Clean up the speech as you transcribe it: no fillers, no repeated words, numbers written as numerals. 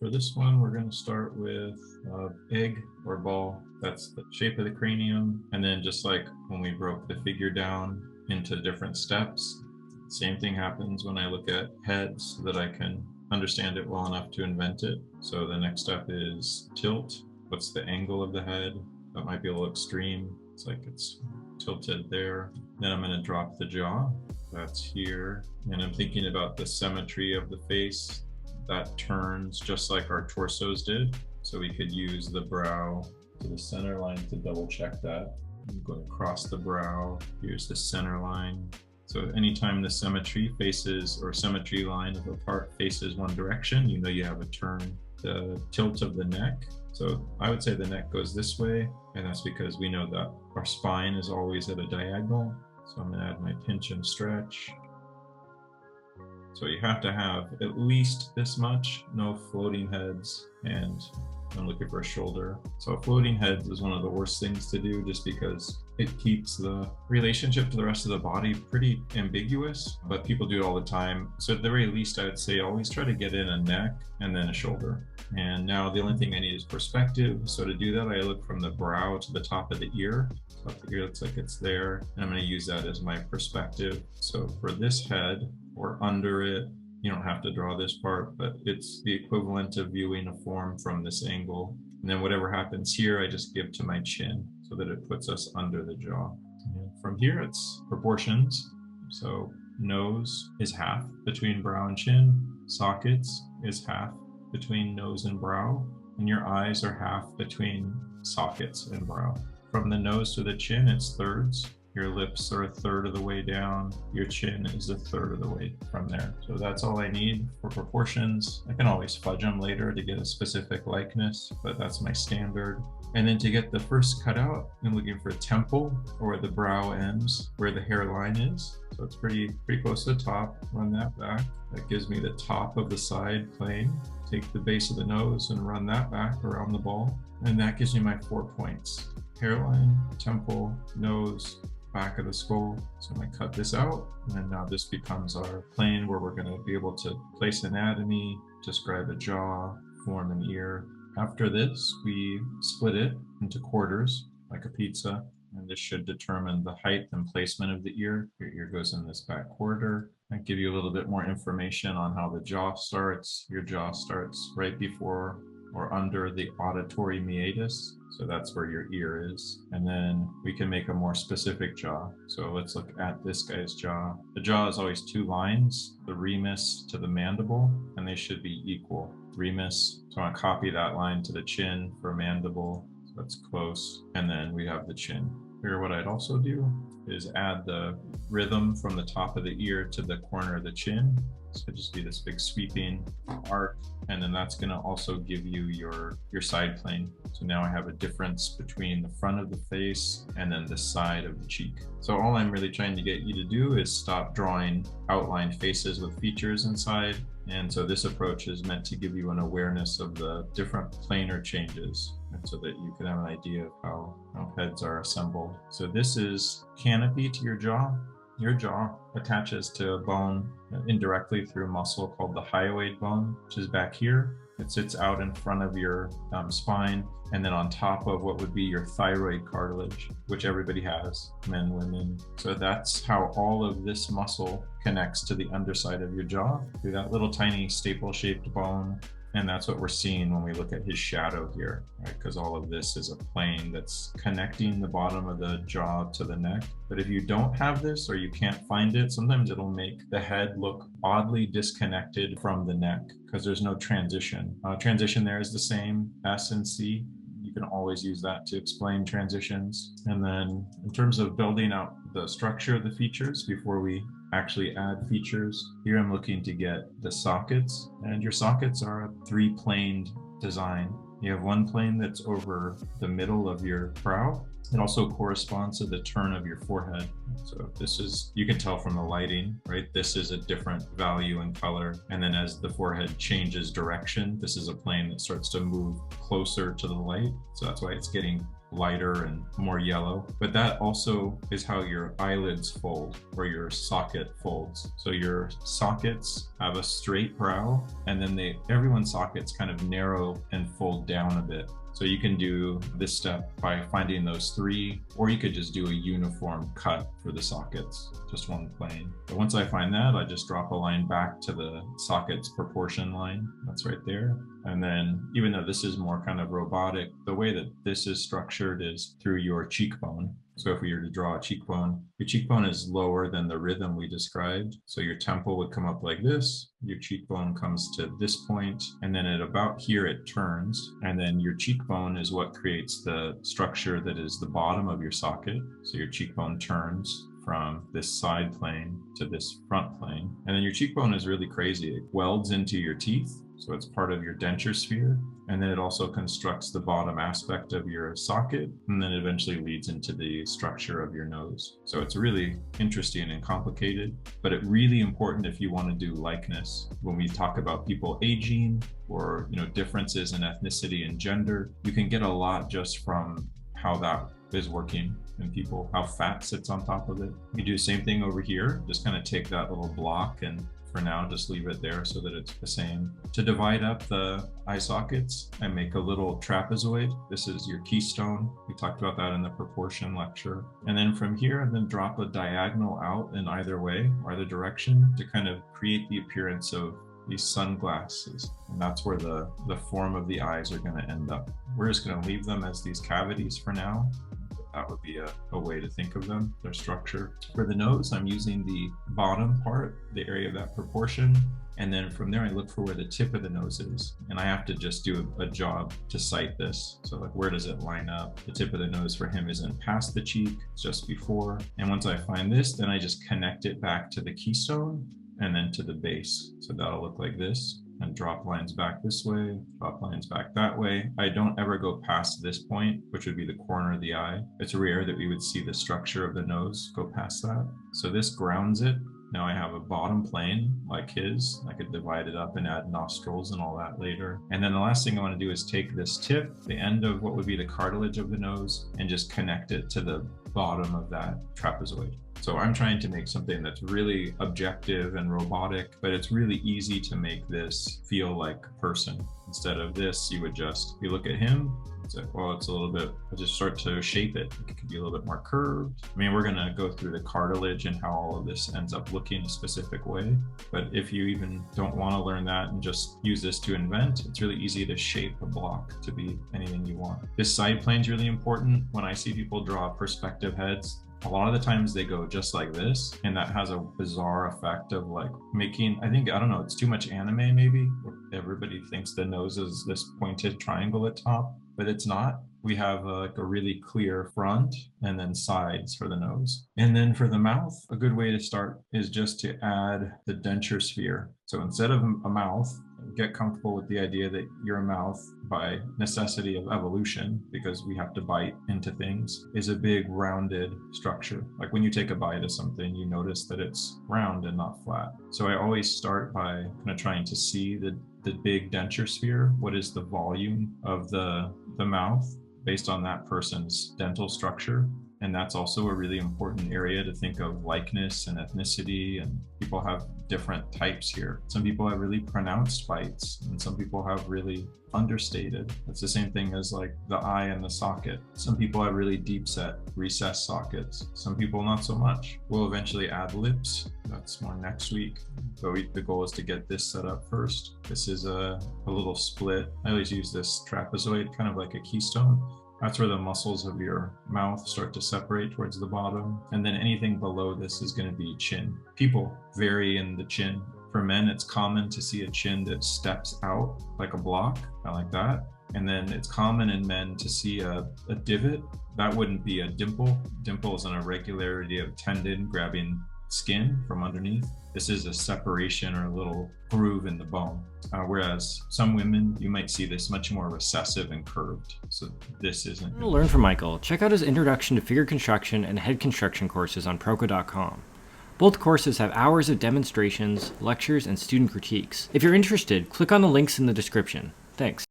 For this one, we're going to start with egg or ball. That's the shape of the cranium. And then just like when we broke the figure down into different steps, same thing happens when I look at heads so that I can understand it well enough to invent it. So the next step is tilt. What's the angle of the head? That might be a little extreme. It's like it's tilted there. Then I'm going to drop the jaw. That's here. And I'm thinking about the symmetry of the face. That turns just like our torsos did. So we could use the brow to the center line to double check that. I'm going across the brow. Here's the center line. So anytime the symmetry faces, or symmetry line of a part faces one direction, you know you have a turn. The tilt of the neck. So I would say the neck goes this way, and that's because we know that our spine is always at a diagonal. So I'm going to add my pinch and stretch. So you have to have at least this much, no floating heads, and I'm looking for a shoulder. So floating heads is one of the worst things to do just because it keeps the relationship to the rest of the body pretty ambiguous, but people do it all the time. So at the very least, I would say always try to get in a neck and then a shoulder. And now the only thing I need is perspective. So to do that, I look from the brow to the top of the ear. So the ear looks like it's there, and I'm going to use that as my perspective. So for this head, or under it, you don't have to draw this part, but it's the equivalent of viewing a form from this angle. And then whatever happens here, I just give to my chin so that it puts us under the jaw. And from here, it's proportions. So nose is half between brow and chin. Sockets is half between nose and brow. And your eyes are half between sockets and brow. From the nose to the chin, it's thirds. Your lips are a third of the way down. Your chin is a third of the way from there. So that's all I need for proportions. I can always fudge them later to get a specific likeness, but that's my standard. And then to get the first cutout, I'm looking for a temple, or where the brow ends, where the hairline is. So it's pretty close to the top. Run that back. That gives me the top of the side plane. Take the base of the nose and run that back around the ball. And that gives me my 4 points. Hairline, temple, nose, back of the skull. So I'm going to cut this out, and now this becomes our plane where we're going to be able to place anatomy, describe a jaw, form an ear. After this, we split it into quarters like a pizza, and this should determine the height and placement of the ear. Your ear goes in this back quarter. I give you a little bit more information on how the jaw starts. Your jaw starts right before or under the auditory meatus. So that's where your ear is. And then we can make a more specific jaw. So let's look at this guy's jaw. The jaw is always 2 lines, the remus to the mandible, and they should be equal. Remus, so I want to copy that line to the chin for mandible. So that's close. And then we have the chin. Here, what I'd also do is add the rhythm from the top of the ear to the corner of the chin. So it'll just be this big sweeping arc, and then that's going to also give you your side plane. So now I have a difference between the front of the face and then the side of the cheek. So all I'm really trying to get you to do is stop drawing outlined faces with features inside. And so this approach is meant to give you an awareness of the different planar changes, and so that you can have an idea of how heads are assembled. So this is canopy to your jaw. Your jaw attaches to a bone indirectly through a muscle called the hyoid bone, which is back here. It sits out in front of your spine, and then on top of what would be your thyroid cartilage, which everybody has, men, women. So that's how all of this muscle connects to the underside of your jaw through that little tiny staple-shaped bone. And that's what we're seeing when we look at his shadow here, right? Because all of this is a plane that's connecting the bottom of the jaw to the neck. But if you don't have this, or you can't find it, sometimes it'll make the head look oddly disconnected from the neck because there's no transition. Transition there is the same, S and C. You can always use that to explain transitions. And then in terms of building out the structure of the features before we actually add features, here I'm looking to get the sockets, and your sockets are a 3-planed design. You have one plane that's over the middle of your brow. It also corresponds to the turn of your forehead. So this is, you can tell from the lighting, right? This is a different value and color. And then as the forehead changes direction, this is a plane that starts to move closer to the light. So that's why it's getting lighter and more yellow. But that also is how your eyelids fold, or your socket folds. So your sockets have a straight brow, and then everyone's sockets kind of narrow and fold down a bit. So you can do this step by finding those three, or you could just do a uniform cut for the sockets, just one plane. But once I find that, I just drop a line back to the sockets proportion line. That's right there. And then, even though this is more kind of robotic, the way that this is structured is through your cheekbone. So if we were to draw a cheekbone, your cheekbone is lower than the rhythm we described. So your temple would come up like this, your cheekbone comes to this point, and then at about here it turns. And then your cheekbone is what creates the structure that is the bottom of your socket. So your cheekbone turns from this side plane to this front plane. And then your cheekbone is really crazy. It welds into your teeth. So it's part of your denture sphere. And then it also constructs the bottom aspect of your socket, and then eventually leads into the structure of your nose. So it's really interesting and complicated, but it's really important if you want to do likeness. When we talk about people aging, or differences in ethnicity and gender, you can get a lot just from how that is working in people, how fat sits on top of it. You do the same thing over here, just kind of take that little block, and for now, just leave it there so that it's the same. To divide up the eye sockets, I make a little trapezoid. This is your keystone. We talked about that in the proportion lecture. And then from here, and then drop a diagonal out in either way, or either direction, to kind of create the appearance of these sunglasses. And that's where the form of the eyes are going to end up. We're just going to leave them as these cavities for now. That would be a way to think of them, their structure. For the nose, I'm using the bottom part, the area of that proportion. And then from there, I look for where the tip of the nose is. And I have to just do a job to sight this. So like, where does it line up? The tip of the nose for him isn't past the cheek, it's just before. And once I find this, then I just connect it back to the keystone and then to the base. So that'll look like this. And drop lines back this way, drop lines back that way. I don't ever go past this point, which would be the corner of the eye. It's rare that we would see the structure of the nose go past that. So this grounds it. Now I have a bottom plane like his. I could divide it up and add nostrils and all that later. And then the last thing I want to do is take this tip, the end of what would be the cartilage of the nose, and just connect it to the bottom of that trapezoid. So I'm trying to make something that's really objective and robotic, but it's really easy to make this feel like a person. Instead of this, you look at him, it's like, well, it's a little bit, I just start to shape it. It could be a little bit more curved. I mean, we're gonna go through the cartilage and how all of this ends up looking a specific way. But if you even don't wanna learn that and just use this to invent, it's really easy to shape a block to be anything you want. This side plane is really important. When I see people draw perspective heads, a lot of the times they go just like this, and that has a bizarre effect of like making, I don't know, it's too much anime maybe, where everybody thinks the nose is this pointed triangle at top, but it's not. We have like a really clear front and then sides for the nose. And then for the mouth, a good way to start is just to add the denture sphere. So instead of a mouth, get comfortable with the idea that your mouth, by necessity of evolution, because we have to bite into things, is a big rounded structure. Like when you take a bite of something, you notice that it's round and not flat. So I always start by kind of trying to see the big denture sphere. What is the volume of the mouth based on that person's dental structure? And that's also a really important area to think of likeness and ethnicity, and people have different types here. Some people have really pronounced bites, and some people have really understated. It's the same thing as like the eye and the socket. Some people have really deep set recessed sockets. Some people not so much. We'll eventually add lips. That's more next week. But the goal is to get this set up first. This is a little split. I always use this trapezoid, kind of like a keystone. That's where the muscles of your mouth start to separate towards the bottom. And then anything below this is going to be chin. People vary in the chin. For men, it's common to see a chin that steps out like a block, kind of like that. And then it's common in men to see a divot. That wouldn't be a dimple. Dimple is an irregularity of tendon grabbing skin from underneath. This is a separation or a little groove in the bone. Whereas some women, you might see this much more recessive and curved. So this isn't. To learn from Michael, check out his Introduction to Figure Construction and Head Construction courses on Proko.com. Both courses have hours of demonstrations, lectures, and student critiques. If you're interested, click on the links in the description. Thanks.